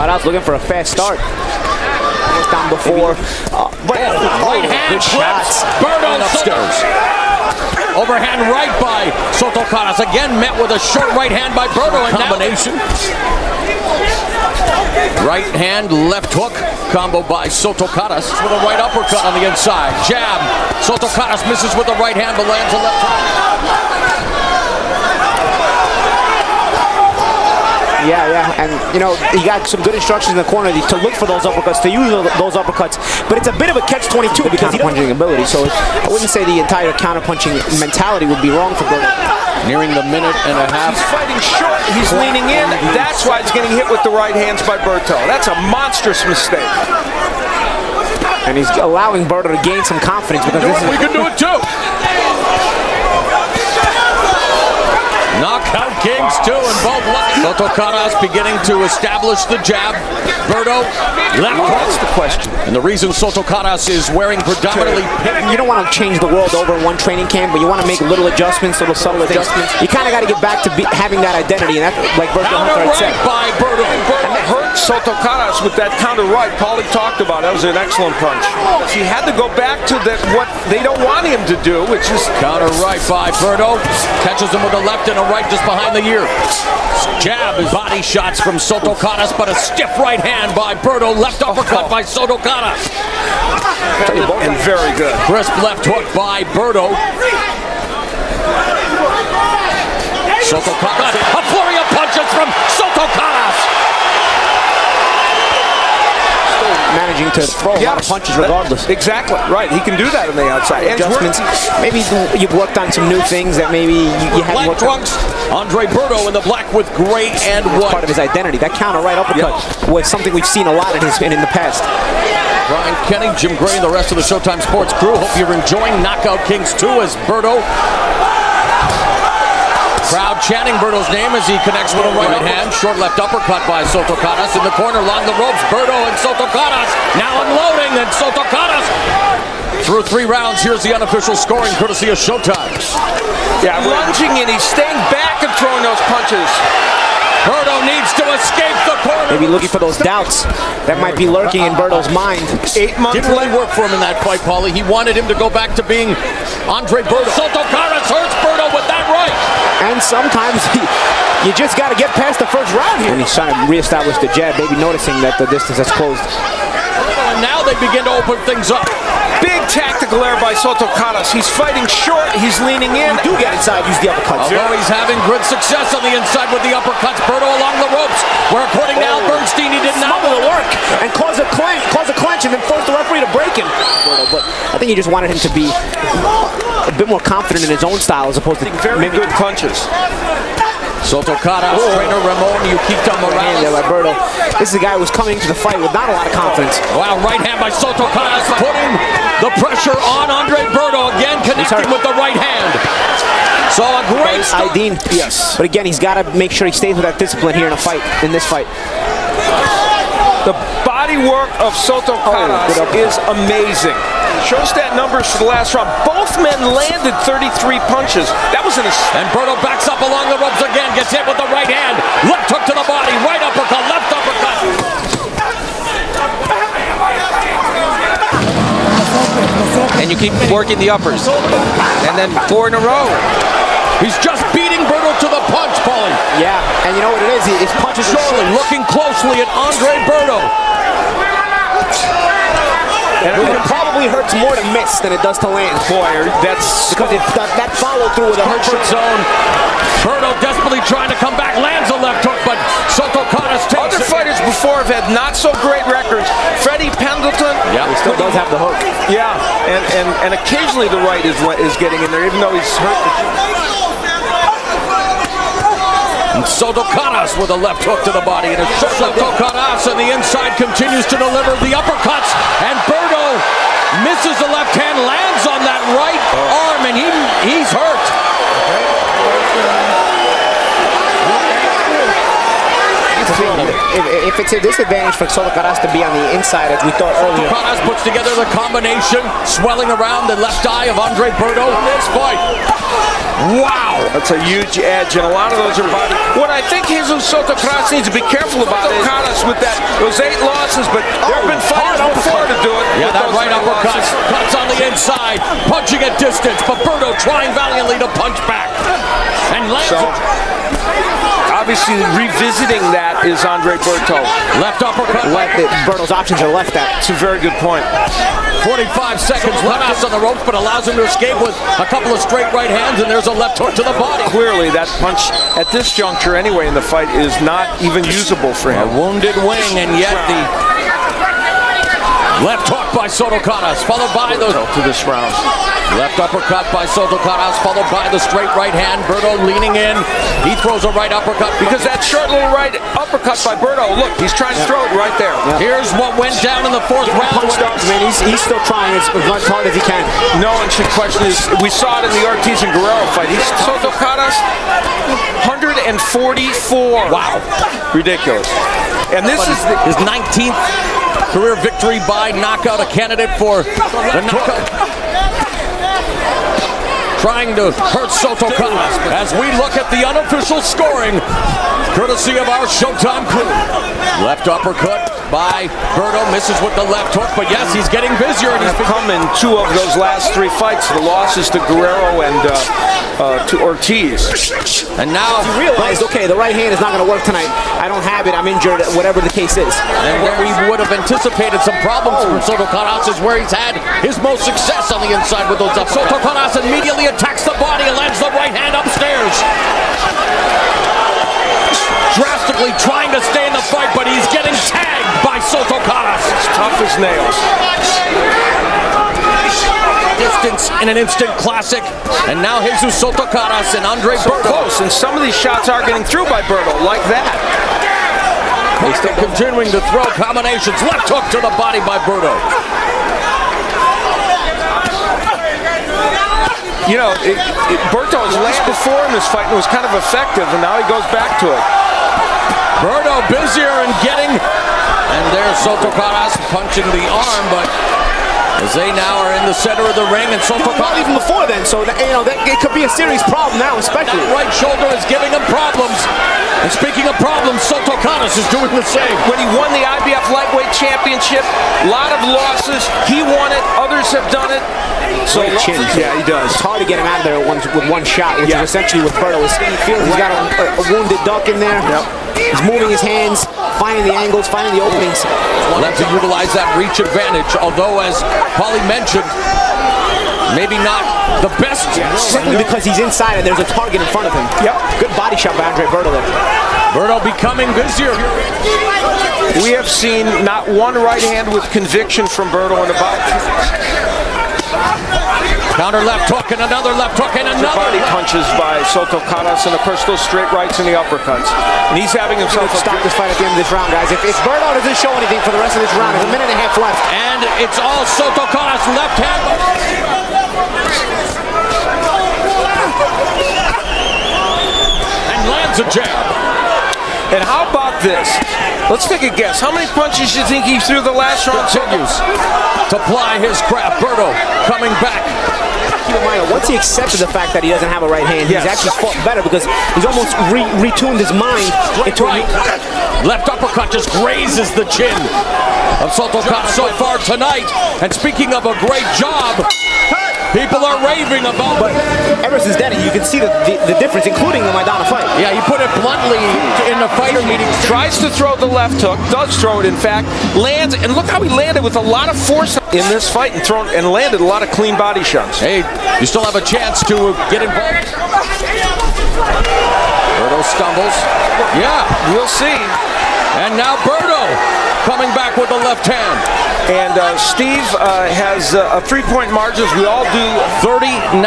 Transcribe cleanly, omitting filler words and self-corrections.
Karass looking for a fast start. Down before. Right hand clips. Berto upstairs. Overhand right by Soto Karass. Again met with a short right hand by Berto. And combination. Right hand, left hook. Combo by Soto Karass with a right uppercut on the inside. Jab. Soto Karass misses with the right hand, but lands a left hook. Yeah, and you know, he got some good instructions in the corner to look for those uppercuts, to use those uppercuts, but it's a bit of a catch-22 because he punching ability, so I wouldn't say the entire counter-punching mentality would be wrong for Berto. Nearing the minute and a half. He's fighting short, he's leaning in, that's why he's getting hit with the right hands by Berto. That's a monstrous mistake. And he's allowing Berto to gain some confidence because we can do it too. Knockout Kings 2 in both levels. Soto Karass beginning to establish the jab. Berto left hook. That's the question. And the reason Soto Karass is wearing predominantly pink. You don't want to change the world over in one training camp, but you want to make little adjustments, little subtle adjustments. You kind of got to get back to having that identity, and that's like Berto had said. By Berto. And it hurt Soto Karass with that counter right. Paulie talked about it. That was an excellent punch. He had to go back to what they don't want him to do, which is counter right by Berto. Catches him with a left and a right just behind the ear. Jab is body shots from Soto Karass, but a stiff right hand by Berto. Left uppercut by Soto Karass. And very good. Crisp left hook by Berto. Soto Karass. A flurry of punches from Soto Karass. Managing to throw a lot of punches regardless. Exactly, right. He can do that on the outside. Adjustments. Maybe you've worked on some new things that maybe you haven't worked on. Andre Berto in the black with gray and white. Part of his identity. That counter right uppercut was something we've seen a lot in the past. Brian Kenny, Jim Gray, and the rest of the Showtime Sports crew. Hope you're enjoying Knockout Kings 2 as Berto. Crowd chanting Berto's name as he connects with a right hand. Short left uppercut by Soto Karass. In the corner along the ropes, Berto and Soto Karass now unloading, and Soto Karass through 3 rounds. Here's the unofficial scoring courtesy of Showtime. Yeah, lunging and he's staying back and throwing those punches. Berto needs to escape the corner. Maybe looking for those doubts that might be lurking in Berto's mind. 8 months didn't really work for him in that fight, Paulie. He wanted him to go back to being Andre Berto. Soto Karass hurts Berto with that right. And sometimes you just got to get past the first round here. And he's trying to reestablish the jab, maybe noticing that the distance has closed. And now they begin to open things up. Big tactical error by Soto Karass. He's fighting short, he's leaning in. You do get inside, use the uppercuts. Although he's having good success on the inside with the uppercuts, Berto along the ropes, where according to Al Bernstein, he did not want to work. And cause a clinch and then force the referee to break him. But I think he just wanted him to be a bit more confident in his own style as opposed to very good punches. Soto Karass, trainer Ramon Yukita Morales. Yeah, by Berto. This is a guy who was coming into the fight with not a lot of confidence. Wow, right hand by Soto Karass, putting the pressure on Andre Berto, again connecting with the right hand. So a great start. Yes. But again, he's got to make sure he stays with that discipline here in this fight. The body work of Soto Karass is amazing. Show stat numbers for the last round. Both men landed 33 punches. That was and Berto backs up along the ropes again, gets hit with the right hand. Left hook to the body, right uppercut, left uppercut. And you keep working the uppers. And then 4 in a row. He's just beating Berto to the punch, Paulie. Yeah, and you know what it is? His punches are looking closely at Andre Berto. And it probably hurts more to miss than it does to land. Boy, that's because that follow through with a hurt zone. Berto desperately trying to come back, lands a left hook, but Soto Karass takes Other fighters before have had not so great records. Freddie Pendleton, he still does have the hook. Yeah, and occasionally the right is getting in there, even though he's hurt. And Soto Karass with a left hook to the body, and Soto Karass on the inside continues to deliver the uppercuts, and Berto misses the left hand, lands on that right arm, and he's hurt. Okay. if it's a disadvantage for Soto Karass to be on the inside, as we thought earlier. Karass puts together the combination, swelling around the left eye of Andre Berto in this fight. Wow! That's a huge edge, and a lot of those are body. What I think Jesus Soto Karass needs to be careful about is Karass with those 8 losses, but there have been fighters before to do it. Yeah, that right uppercut. Cuts on the inside, punching at distance, but Berto trying valiantly to punch back. And lands obviously, revisiting that is Andre Berto. Left uppercut. Berto's options are left at. It's a very good point. 45 seconds left on the ropes, but allows him to escape with a couple of straight right hands, and there's a left hook to the body. Clearly, that punch at this juncture anyway in the fight is not even usable for him. A wounded wing, and yet the left hook by Soto Karass, followed by the to this round. left uppercut by Soto Karass, followed by the straight right hand. Berto leaning in. He throws a right uppercut. Because that short little right uppercut by Berto, look, he's trying to throw it right there. Here's what went down in the 4th round. He's still trying as hard as he can. No one should question this. We saw it in the Ortiz and Guerrero fight. Soto Karass, 144. Wow. Ridiculous. And this is his 19th career victory by knockout, a candidate for the knockout. Trying to hurt Soto Karass as we look at the unofficial scoring, courtesy of our Showtime crew. Left uppercut by Berto, misses with the left hook, but yes, he's getting busier. And he's come in 2 of those last 3 fights. The losses to Guerrero and to Ortiz. And now he realized, okay, the right hand is not going to work tonight. I don't have it. I'm injured, whatever the case is. And where we would have anticipated some problems for Soto Karass is where he's had his most success on the inside with those uppercuts. Soto Karass immediately attacks the body and lands the right hand upstairs. Drastically trying to stay in the fight, but he's getting tagged by Soto Karass. It's tough as nails. Distance in an instant classic. And now Jesus Soto Karass and Andre Berto. Close, and some of these shots are getting through by Berto, like that. He's still continuing to throw combinations. Left hook to the body by Berto. You know, Berto's last before in this fight was kind of effective, and now he goes back to it. Berto busier and getting, and there's Soto Karass punching the arm, but as they now are in the center of the ring, and Soto Karass even before then, so that, it could be a serious problem now, especially. That right shoulder is giving him problems. And speaking of problems, Soto Karass is doing the same. When he won the IBF Lightweight Championship, a lot of losses. He won it. Others have done it. So yeah, he does. It's hard to get him out of there with one shot, which is essentially what Berto is. He's got a wounded duck in there. He's moving his hands, finding the angles, finding the openings. Left to utilize that reach advantage, although, as Paulie mentioned, maybe not the best. Simply because he's inside and there's a target in front of him. Good body shot by Andre Berto there. Berto becoming busier. We have seen not one right hand with conviction from Berto in the bout. Counter left hook and another left hook and another body punches by Soto Karass, and of course those straight rights and the uppercuts. And he's having himself stop this fight at the end of this round, guys. If Berto doesn't show anything for the rest of this round, there's a minute and a half left. And it's all Soto Karass left hand. And lands a jab. And how about this? Let's take a guess. How many punches do you think he threw the last round? Continues to ply his craft. Berto coming back. Keep in mind, once he accepted the fact that he doesn't have a right hand, he's actually fought better because he's almost retuned his mind into right. Left uppercut just grazes the chin of Soto Karass so far tonight. And speaking of a great job, people are raving about it. But ever since then, you can see the difference, including the Maidana fight. Yeah, he put it bluntly in the fighter meeting. Tries to throw the left hook, does throw it in fact, lands, and look how he landed with a lot of force in this fight and landed a lot of clean body shots. Hey, you still have a chance to get involved. Berto stumbles. Yeah, we'll see. And now Berto coming back with the left hand. And Steve has a 3-point margin, as we all do. 39.